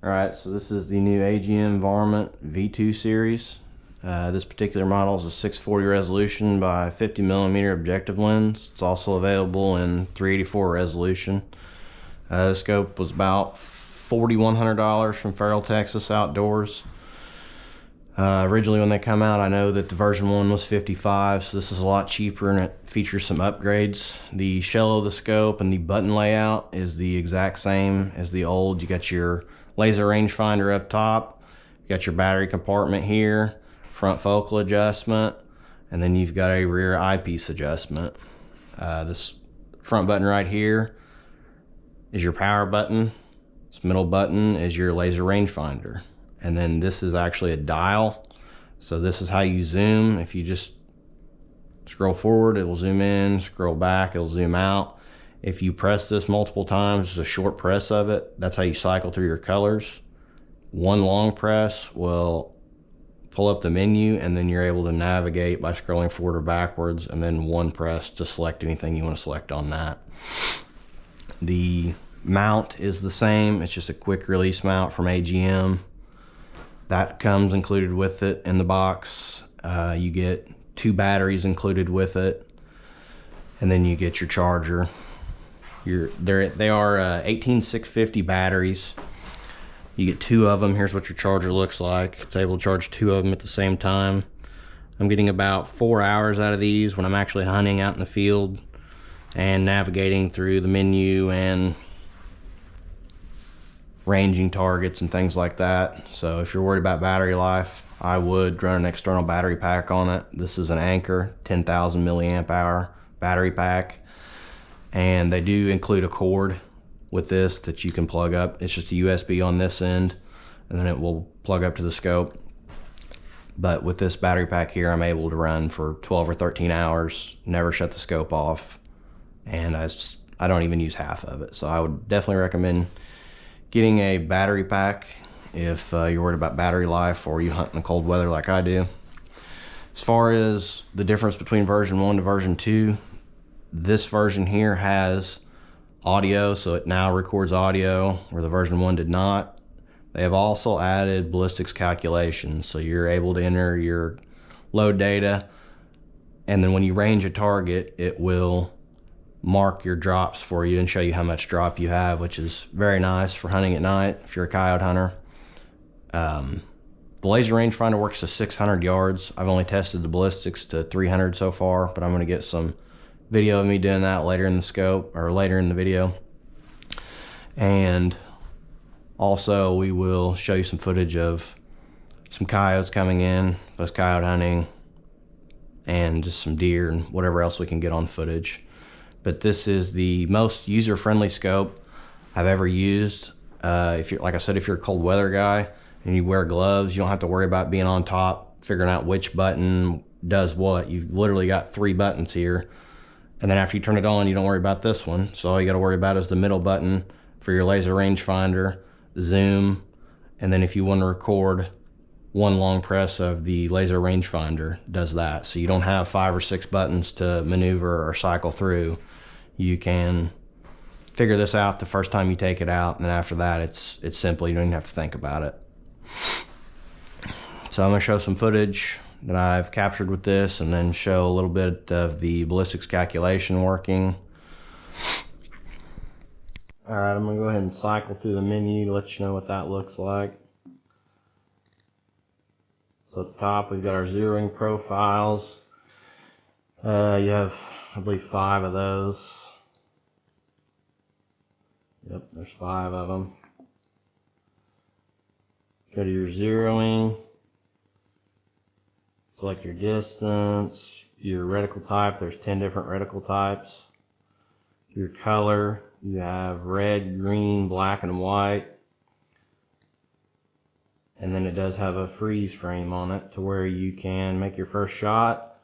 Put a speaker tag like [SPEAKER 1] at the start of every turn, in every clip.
[SPEAKER 1] Alright, so this is the new AGM Varmint V2 series. This particular model is a 640 resolution by 50mm objective lens. It's also available in 384 resolution. The scope was about $4,100 from Farrell, Texas Outdoors. Originally when they come out, I know that the version 1 was $55, so this is a lot cheaper and it features some upgrades. The shell of the scope and the button layout is the exact same as the old. You got your laser rangefinder up top, you got your battery compartment here, front focal adjustment, and then you've got a rear eyepiece adjustment. This front button right here is your power button. This middle button is your laser rangefinder. And then this is actually a dial. So this is how you zoom. If you just scroll forward, it will zoom in, scroll back, it'll zoom out. If you press this multiple times, it's a short press of it. That's how you cycle through your colors. One long press will pull up the menu, and then you're able to navigate by scrolling forward or backwards, and then one press to select anything you want to select on that. The mount is the same. It's just a quick release mount from AGM. That comes included with it in the box. You get 2 batteries included with it, and then you get your charger. They are 18650 batteries. You get 2 of them. Here's what your charger looks like. It's able to charge 2 of them at the same time. I'm getting about 4 hours out of these when I'm actually hunting out in the field and navigating through the menu and ranging targets and things like that. So if you're worried about battery life, I would run an external battery pack on it. This is an Anchor 10,000 milliamp hour battery pack, and they do include a cord with this that you can plug up. It's just a USB on this end, and then it will plug up to the scope. But with this battery pack here, I'm able to run for 12 or 13 hours, never shut the scope off, and I don't even use half of it. So I would definitely recommend getting a battery pack if you're worried about battery life or you hunt in the cold weather like I do. As far as the difference between version 1 to version 2, this version here has audio, so it now records audio where the version 1 did not. They have also added ballistics calculations, so you're able to enter your load data, and then when you range a target, it will mark your drops for you and show you how much drop you have, which is very nice for hunting at night if you're a coyote hunter. The laser rangefinder works to 600 yards. I've only tested the ballistics to 300 so far, but I'm going to get some video of me doing that later in the scope, or later in the video. And also we will show you some footage of some coyotes coming in, us coyote hunting, and just some deer and whatever else we can get on footage. But this is the most user-friendly scope I've ever used. If you're, like I said, if you're a cold weather guy and you wear gloves, you don't have to worry about being on top, figuring out which button does what. You've literally got 3 buttons here. And then after you turn it on, you don't worry about this one. So all you gotta worry about is the middle button for your laser rangefinder, zoom, and then if you want to record, one long press of the laser rangefinder does that. So you don't have 5 or 6 buttons to maneuver or cycle through. You can figure this out the first time you take it out, and then after that it's simple. You don't even have to think about it. So I'm going to show some footage that I've captured with this, and then show a little bit of the ballistics calculation working. Alright, I'm going to go ahead and cycle through the menu to let you know what that looks like. So at the top we've got our zeroing profiles. You have, I believe, 5 of those. Yep, there's 5 of them. Go to your zeroing. Select your distance, your reticle type. There's 10 different reticle types. Your color, you have red, green, black, and white. And then it does have a freeze frame on it to where you can make your first shot,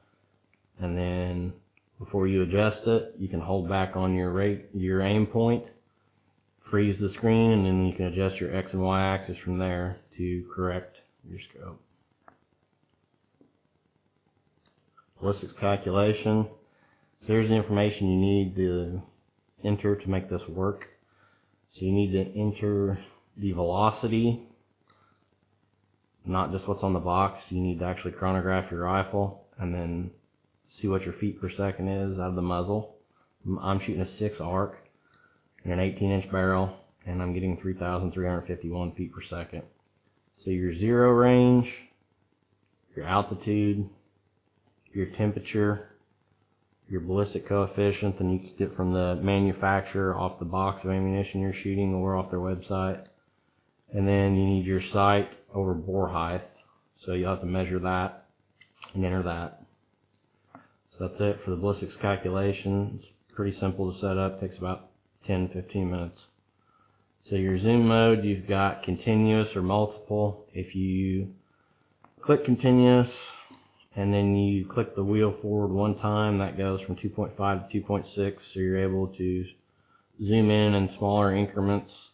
[SPEAKER 1] and then before you adjust it, you can hold back on your aim point, freeze the screen, and then you can adjust your X and Y axis from there to correct your scope. Ballistics calculation. So here's the information you need to enter to make this work. So you need to enter the velocity, not just what's on the box. You need to actually chronograph your rifle and then see what your feet per second is out of the muzzle. I'm shooting a 6 arc and an 18-inch barrel, and I'm getting 3,351 feet per second. So your zero range, your altitude, your temperature, your ballistic coefficient, and you can get from the manufacturer off the box of ammunition you're shooting or off their website. And then you need your sight over bore height. So you'll have to measure that and enter that. So that's it for the ballistics calculation. It's pretty simple to set up, takes about 10-15 minutes. So your zoom mode, you've got continuous or multiple. If you click continuous and then you click the wheel forward one time, that goes from 2.5 to 2.6, so you're able to zoom in smaller increments,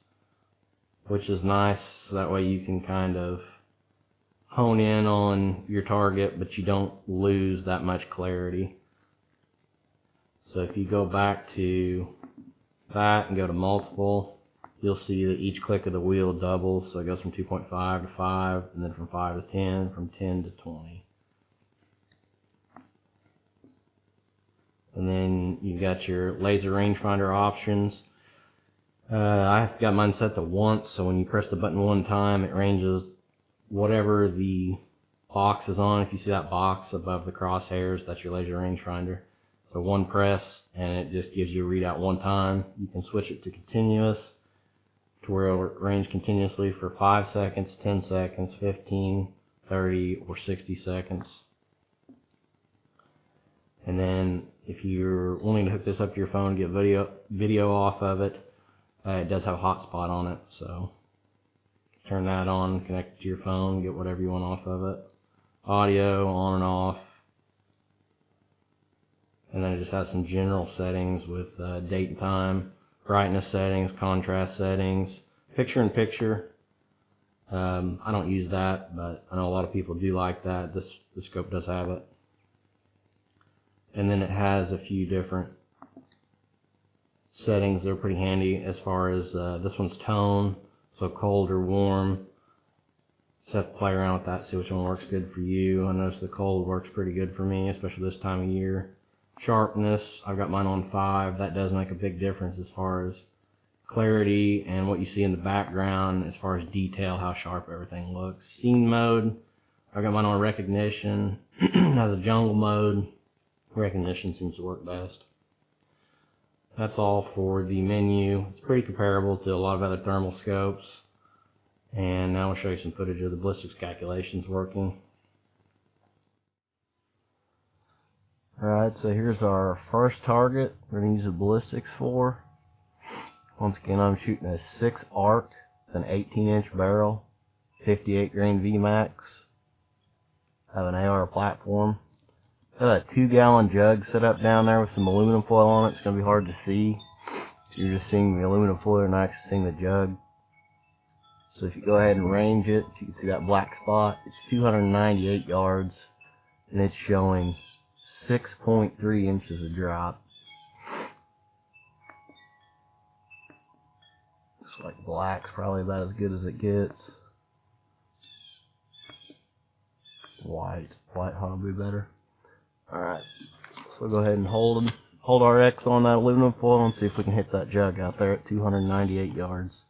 [SPEAKER 1] which is nice, so that way you can kind of hone in on your target, but you don't lose that much clarity. So if you go back to that and go to multiple, you'll see that each click of the wheel doubles, so it goes from 2.5 to 5, and then from 5 to 10, from 10 to 20. And then you've got your laser rangefinder options. I've got mine set to once, so when you press the button one time, it ranges whatever the box is on. If you see that box above the crosshairs, that's your laser rangefinder. So one press, and it just gives you a readout one time. You can switch it to continuous, to where it'll range continuously for 5 seconds, 10 seconds, 15, 30, or 60 seconds. And then if you're wanting to hook this up to your phone, get video off of it, it does have a hotspot on it, so turn that on, connect it to your phone, get whatever you want off of it. Audio on and off. And then it just has some general settings with date and time, brightness settings, contrast settings, picture in picture. I don't use that, but I know a lot of people do like that. The scope does have it. And then it has a few different settings that are pretty handy as far as this one's tone, so cold or warm. Just have to play around with that, see which one works good for you. I notice the cold works pretty good for me, especially this time of year. Sharpness, I've got mine on 5. That does make a big difference as far as clarity and what you see in the background, as far as detail, how sharp everything looks. Scene mode, I've got mine on recognition. Has a jungle mode. Recognition seems to work best. That's all for the menu. It's pretty comparable to a lot of other thermal scopes. And now I'll show you some footage of the ballistics calculations working. Alright, so here's our first target we're going to use the ballistics for. Once again, I'm shooting a 6 arc, an 18-inch barrel, 58 grain VMAX. I have an AR platform. Got a 2-gallon jug set up down there with some aluminum foil on it. It's going to be hard to see. So you're just seeing the aluminum foil and not actually seeing the jug. So if you go ahead and range it, you can see that black spot. It's 298 yards, and it's showing 6.3 inches of drop. Looks like black's probably about as good as it gets. White probably better. Alright, so we'll go ahead and hold our X on that aluminum foil and see if we can hit that jug out there at 298 yards.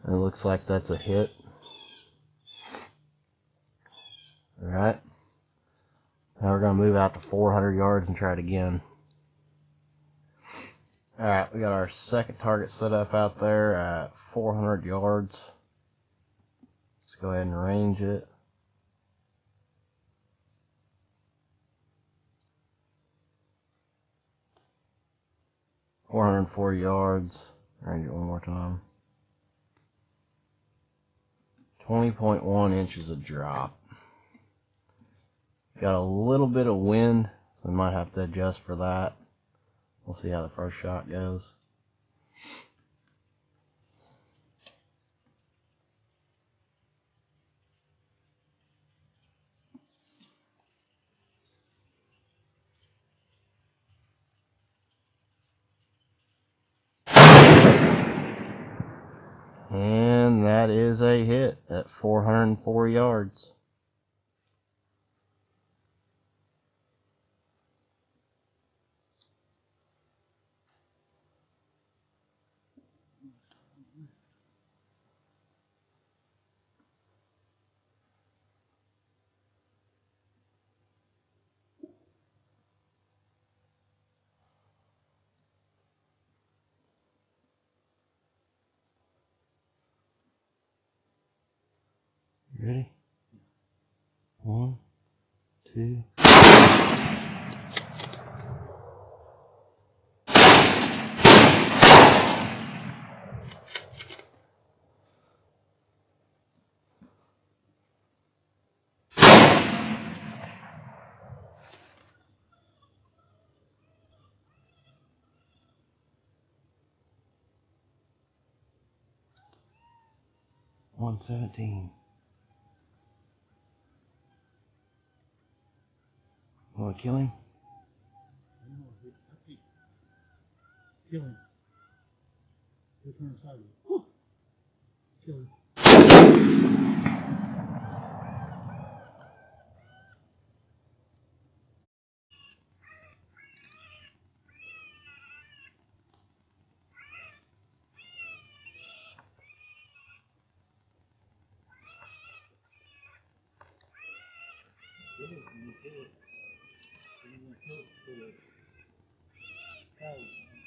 [SPEAKER 1] And it looks like that's a hit. Alright, now we're going to move out to 400 yards and try it again. Alright, we got our second target set up out there at 400 yards. Let's go ahead and range it. .404 yards. Range it one more time. 20.1 inches of drop. Got a little bit of wind, so we might have to adjust for that. We'll see how the first shot goes. is a hit at 404 yards. Ready? 1, 2. $117. Want to kill him?
[SPEAKER 2] Kill him. He'll turn sideways. Kill him. Coyote.